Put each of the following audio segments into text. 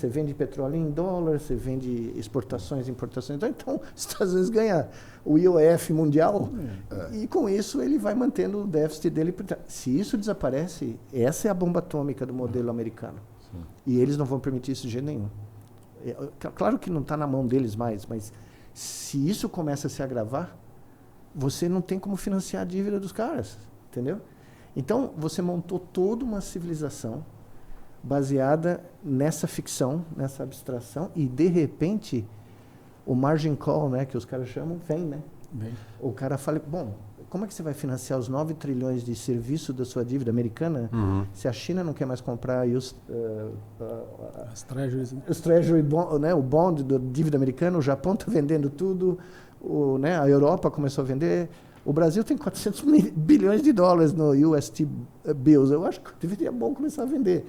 Você vende petróleo em dólar, você vende exportações e importações. Então, os Estados Unidos ganham o IOF mundial e, com isso, ele vai mantendo o déficit dele. Se isso desaparece, essa é a bomba atômica do modelo americano. Sim. E eles não vão permitir isso de jeito nenhum. Claro que não está na mão deles mais, mas se isso começa a se agravar, você não tem como financiar a dívida dos caras, entendeu? Então, você montou toda uma civilização baseada nessa ficção, nessa abstração, e de repente o margin call, né, que os caras chamam, vem, né? Bem. O cara fala, bom, como é que você vai financiar os 9 trilhões de serviço da sua dívida americana se a China não quer mais comprar os treasuries, né? Os treasury bond, né, o bond da dívida americana, o Japão está vendendo tudo, né, a Europa começou a vender. O Brasil tem 400 bilhões de dólares no UST Bills. Eu acho que deveria bom começar a vender.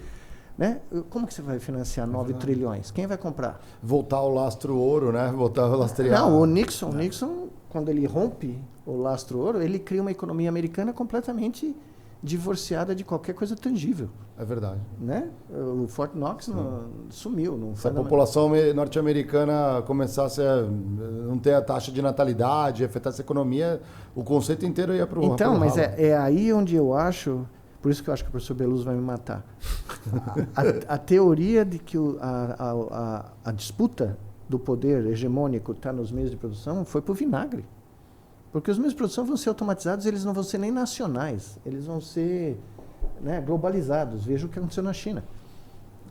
Né? Como que você vai financiar 9 trilhões? Quem vai comprar? Voltar ao lastro ouro, né? Voltar ao lastrear. Não, o Nixon, quando ele rompe o lastro ouro, ele cria uma economia americana completamente divorciada de qualquer coisa tangível. É verdade. Né? O Fort Knox sumiu. Se a população norte-americana começasse a não ter a taxa de natalidade, afetasse a economia, o conceito inteiro ia para o Então, mas é aí onde eu acho... Por isso que eu acho que o professor Beluso vai me matar. A teoria de que a disputa do poder hegemônico está nos meios de produção foi por vinagre. Porque os meios de produção vão ser automatizados, eles não vão ser nem nacionais, eles vão ser, né, globalizados. Veja o que aconteceu na China.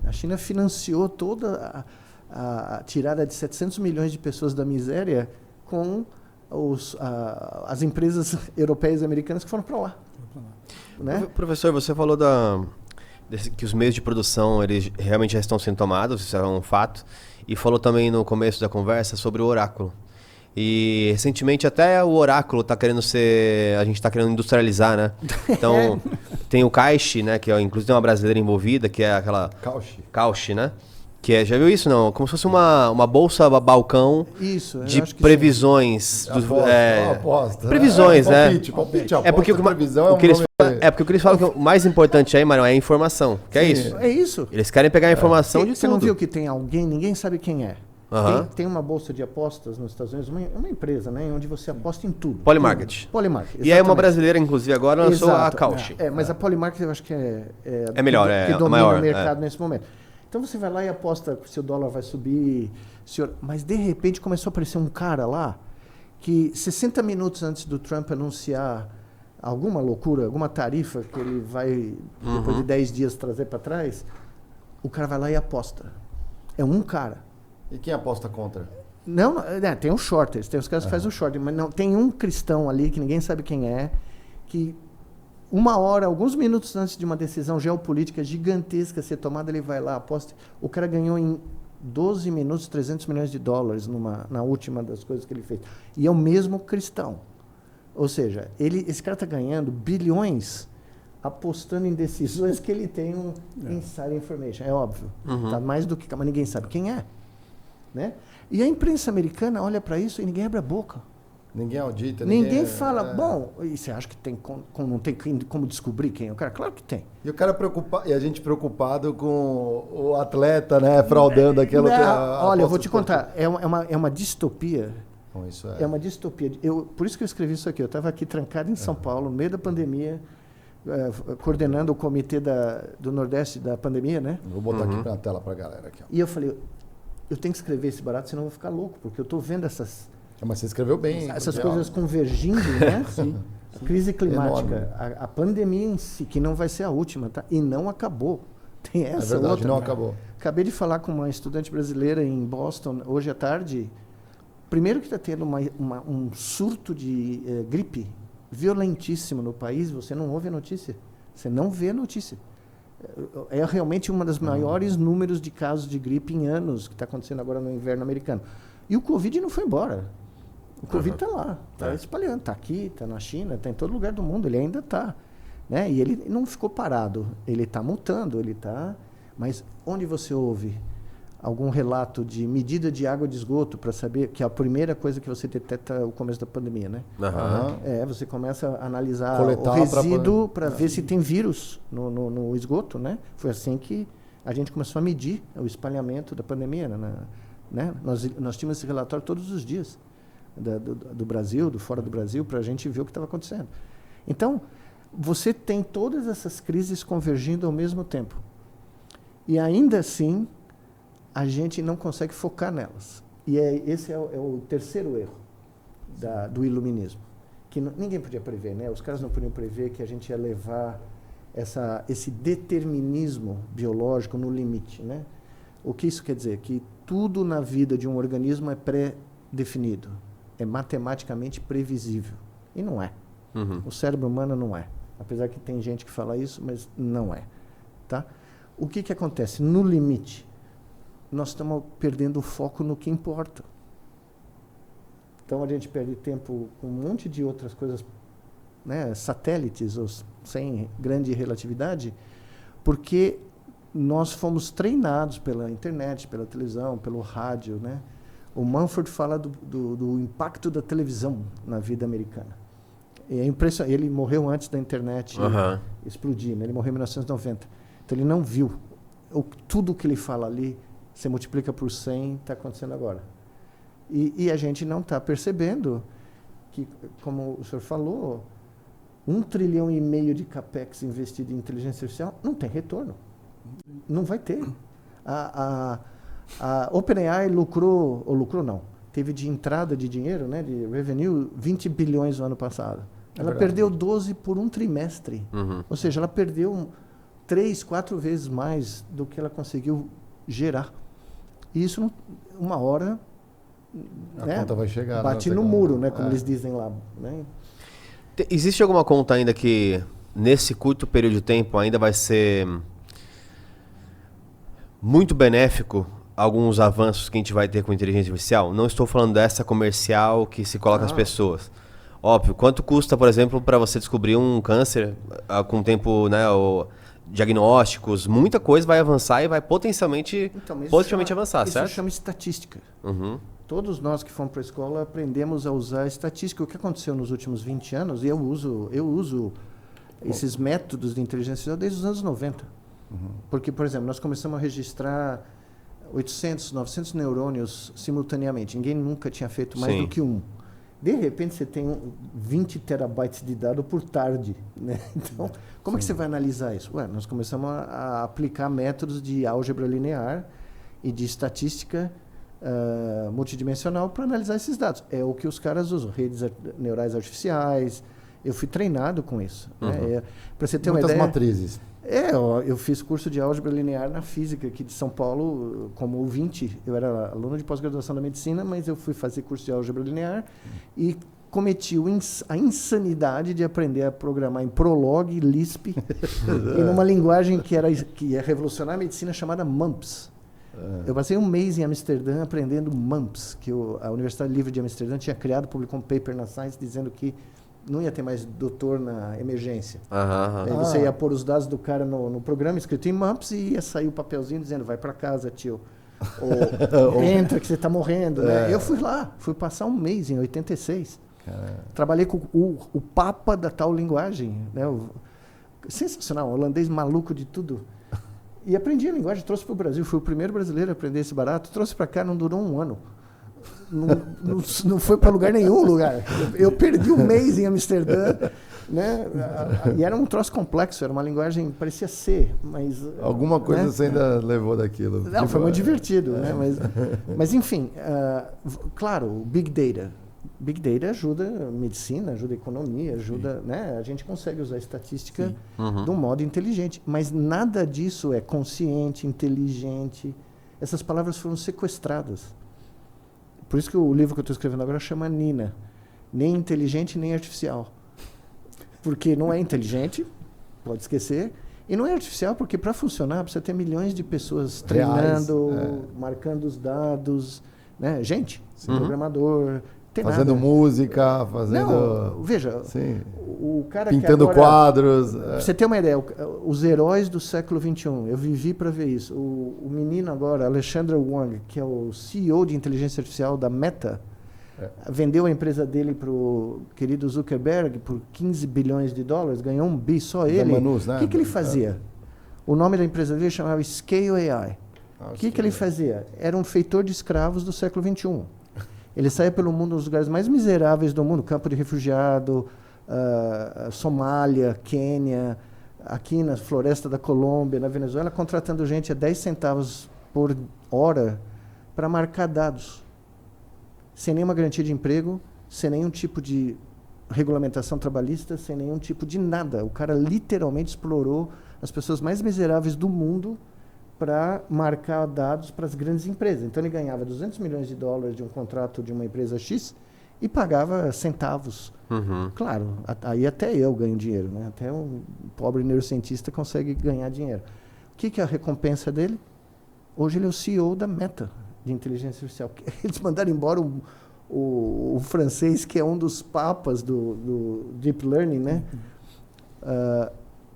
A China financiou toda a tirada de 700 milhões de pessoas da miséria com as empresas europeias e americanas que foram para lá. Né? Professor, você falou que os meios de produção eles realmente já estão sendo tomados, isso é um fato, e falou também no começo da conversa sobre o oráculo. E recentemente até o oráculo está querendo a gente está querendo industrializar, né? Então tem o Caixa, né? Que inclusive tem uma brasileira envolvida, que é aquela Caixa, né? Que já viu isso, não? Como se fosse uma bolsa balcão de previsões. Aposta. Previsões, né? Palpite, é porque previsão o que eles falam que o mais importante aí, Mário, é a informação. Que é isso? É isso. Eles querem pegar a informação de tudo. Você não viu que tem alguém, ninguém sabe quem é. Tem uma bolsa de apostas nos Estados Unidos, uma empresa, né, onde você aposta em tudo. Polymarket. Polymarket. E aí uma brasileira, inclusive, agora lançou a Cauchy. Mas a Polymarket eu acho que é melhor, que domina maior, o mercado nesse momento. Então você vai lá e aposta se o dólar vai subir, mas de repente começou a aparecer um cara lá que 60 minutos antes do Trump anunciar alguma loucura, alguma tarifa que ele vai, depois de 10 dias, trazer para trás, o cara vai lá e aposta. É um cara. E quem aposta contra? Não, tem os shorters, tem os caras que fazem o short, mas não, tem um cristão ali que ninguém sabe quem é, que uma hora, alguns minutos antes de uma decisão geopolítica gigantesca ser tomada, ele vai lá, aposta. O cara ganhou em 12 minutos 300 milhões de dólares na última das coisas que ele fez. E é o mesmo cristão. Ou seja, esse cara está ganhando bilhões apostando em decisões que ele tem um inside information. É óbvio. Tá mais do que... Mas ninguém sabe quem é. Né? E a imprensa americana olha para isso e ninguém abre a boca. Ninguém audita. Ninguém fala, bom, e você acha que não tem como descobrir quem é o cara? Claro que tem. E o cara preocupado, e a gente preocupado com o atleta, né, fraudando aquilo que olha, eu vou te contar, é uma distopia. Bom, isso é uma distopia. Por isso que eu escrevi isso aqui. Eu estava aqui trancado em São Paulo, no meio da pandemia, coordenando o comitê do Nordeste da pandemia, né? Vou botar aqui na tela para a galera. Aqui, ó. E eu falei, eu tenho que escrever esse barato, senão eu vou ficar louco, porque eu estou vendo essas... Mas você escreveu bem. Essas coisas convergindo, né? Sim. A crise climática, a pandemia em si, que não vai ser a última, tá? E não acabou. Tem essa verdade, outra. não acabou. Acabei de falar com uma estudante brasileira em Boston hoje à tarde. Primeiro que está tendo um surto de gripe violentíssimo no país, você não ouve a notícia. Você não vê a notícia. É realmente uma das maiores números de casos de gripe em anos que está acontecendo agora no inverno americano. E o Covid não foi embora. O Covid está lá, está espalhando, está aqui, está na China, está em todo lugar do mundo, ele ainda está. Né? E ele não ficou parado, ele está mutando, ele está... Mas onde você ouve algum relato de medida de água de esgoto para saber que é a primeira coisa que você detecta é o começo da pandemia, né? Você começa a analisar o resíduo para ver se tem vírus no esgoto, né? Foi assim que A gente começou a medir o espalhamento da pandemia, né? Nós tínhamos esse relatório todos os dias do Brasil, do fora do Brasil, para a gente ver o que estava acontecendo. Então, você tem todas essas crises convergindo ao mesmo tempo. E ainda assim, a gente não consegue focar nelas. E esse é o terceiro erro do iluminismo, que ninguém podia prever, né? Os caras não podiam prever que a gente ia levar esse determinismo biológico no limite, né? O que isso quer dizer? Que tudo na vida de um organismo é pré-definido, é matematicamente previsível. E não é. Uhum. O cérebro humano não é. Apesar que tem gente que fala isso, mas não é. Tá? O que acontece? No limite, nós estamos perdendo o foco no que importa. Então, a gente perde tempo com um monte de outras coisas, né, satélites, ou sem grande relatividade, porque nós fomos treinados pela internet, pela televisão, pelo rádio, né? O Mumford fala do impacto da televisão na vida americana. É impressionante. Ele morreu antes da internet explodir, né? Ele morreu em 1990. Então, ele não viu. Tudo que ele fala ali, você multiplica por 100, está acontecendo agora. E a gente não está percebendo que, como o senhor falou, 1,5 trilhão de capex investido em inteligência artificial não tem retorno. Não vai ter. A OpenAI lucrou não, teve de entrada de dinheiro, né, de revenue, 20 bilhões no ano passado. Ela perdeu 12 por um trimestre. Uhum. Ou seja, ela perdeu 3, 4 vezes mais do que ela conseguiu gerar. E isso, uma hora, a conta vai chegar. Bate no muro, né, como eles dizem lá. Né? Existe alguma conta ainda que, nesse curto período de tempo, ainda vai ser muito benéfico alguns avanços que a gente vai ter com inteligência artificial? Não estou falando dessa comercial que se coloca as pessoas. Óbvio, quanto custa, por exemplo, para você descobrir um câncer com tempo, né, diagnósticos, muita coisa vai avançar e vai potencialmente positivamente avançar, certo? Isso chama estatística. Uhum. Todos nós que fomos para a escola aprendemos a usar estatística. O que aconteceu nos últimos 20 anos, e eu uso esses métodos de inteligência artificial desde os anos 90. Uhum. Porque, por exemplo, nós começamos a registrar 800, 900 neurônios simultaneamente. Ninguém nunca tinha feito mais do que um. De repente, você tem 20 terabytes de dado por tarde. Né? Então, como é que você vai analisar isso? Nós começamos a aplicar métodos de álgebra linear e de estatística multidimensional para analisar esses dados. É o que os caras usam, redes neurais artificiais. Eu fui treinado com isso. Uhum. Né? Para você ter Muitas uma ideia, matrizes. Eu fiz curso de álgebra linear na física aqui de São Paulo como ouvinte. Eu era aluno de pós-graduação da medicina, mas eu fui fazer curso de álgebra linear e cometi a insanidade de aprender a programar em Prolog e Lisp e numa linguagem que ia revolucionar a medicina chamada MUMPS. Eu passei um mês em Amsterdã aprendendo MUMPS, que a Universidade Livre de Amsterdã tinha criado, publicou um paper na Science dizendo que não ia ter mais doutor na emergência. Aí você ia pôr os dados do cara no programa escrito em MUMPS e ia sair o papelzinho dizendo, vai para casa, tio. Ou entra que você está morrendo. Né? Eu fui passar um mês em 86. Trabalhei com o papa da tal linguagem. Né? Sensacional, holandês maluco de tudo. E aprendi a linguagem, trouxe para o Brasil. Fui o primeiro brasileiro a aprender esse barato. Trouxe para cá, não durou um ano. Não foi para nenhum lugar. Eu perdi um mês em Amsterdã, né? E era um troço complexo, era uma linguagem, parecia C, mas... Alguma coisa, né? Você ainda levou daquilo. Não, foi muito divertido, né? Mas enfim, claro, o Big Data. Big Data ajuda a medicina, ajuda a economia, ajuda... Né? A gente consegue usar a estatística de um modo inteligente, mas nada disso é consciente, inteligente. Essas palavras foram sequestradas. Por isso que o livro que eu estou escrevendo agora chama Nina. Nem inteligente, nem artificial. Porque não é inteligente, pode esquecer, e não é artificial porque para funcionar precisa ter milhões de pessoas treinando, marcando os dados, né? Gente, programador, fazendo música, fazendo... Não, veja, o cara pintando que agora, quadros. Pra você ter uma ideia, os heróis do século XXI, eu vivi para ver isso. O menino agora, Alexandre Wang, que é o CEO de inteligência artificial da Meta, vendeu a empresa dele para o querido Zuckerberg por 15 bilhões de dólares, ganhou $1 bi, só ele. Manus, né? O que ele fazia? O nome da empresa dele chamava Scale AI. O que ele fazia? Era um feitor de escravos do século XXI. Ele saía pelo mundo, nos lugares mais miseráveis do mundo, campo de refugiado, Somália, Quênia, aqui na floresta da Colômbia, na Venezuela, contratando gente a 10 centavos por hora para marcar dados. Sem nenhuma garantia de emprego, sem nenhum tipo de regulamentação trabalhista, sem nenhum tipo de nada. O cara literalmente explorou as pessoas mais miseráveis do mundo para marcar dados para as grandes empresas. Então ele ganhava 200 milhões de dólares de um contrato de uma empresa X e pagava centavos. Claro, aí até eu ganho dinheiro, né? Até um pobre neurocientista consegue ganhar dinheiro. O que é a recompensa dele? Hoje ele é o CEO da Meta, de inteligência artificial. Eles mandaram embora o francês, que é um dos papas do Deep Learning, né?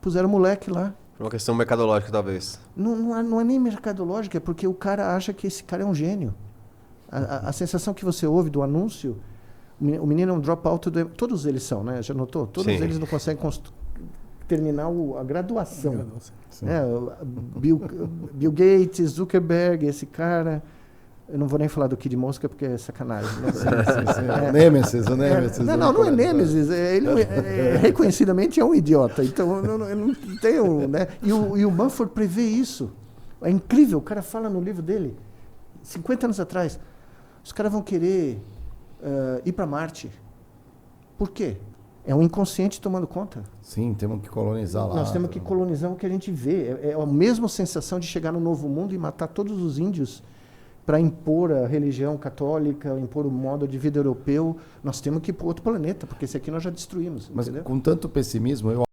Puseram o moleque lá. Por uma questão mercadológica, talvez. Não é nem mercadológica, é porque o cara acha que esse cara é um gênio. A sensação que você ouve do anúncio, o menino é um dropout, todos eles são, né? Já notou? Todos eles não conseguem terminar a graduação. Bill Gates, Zuckerberg, esse cara... Eu não vou nem falar do Kid Mosca porque é sacanagem. Né? O Nemesis. Não é Nemesis. Ele reconhecidamente é um idiota. Então, eu não tenho... Né? E o Manford prevê isso. É incrível. O cara fala no livro dele, 50 anos atrás, os caras vão querer ir para Marte. Por quê? É um inconsciente tomando conta. Sim, temos que colonizar lá. Nós temos que colonizar o que a gente vê. É a mesma sensação de chegar no Novo Mundo e matar todos os índios para impor a religião católica, impor o modo de vida europeu. Nós temos que ir para outro planeta, porque esse aqui nós já destruímos. Mas entendeu? com tanto pessimismo, eu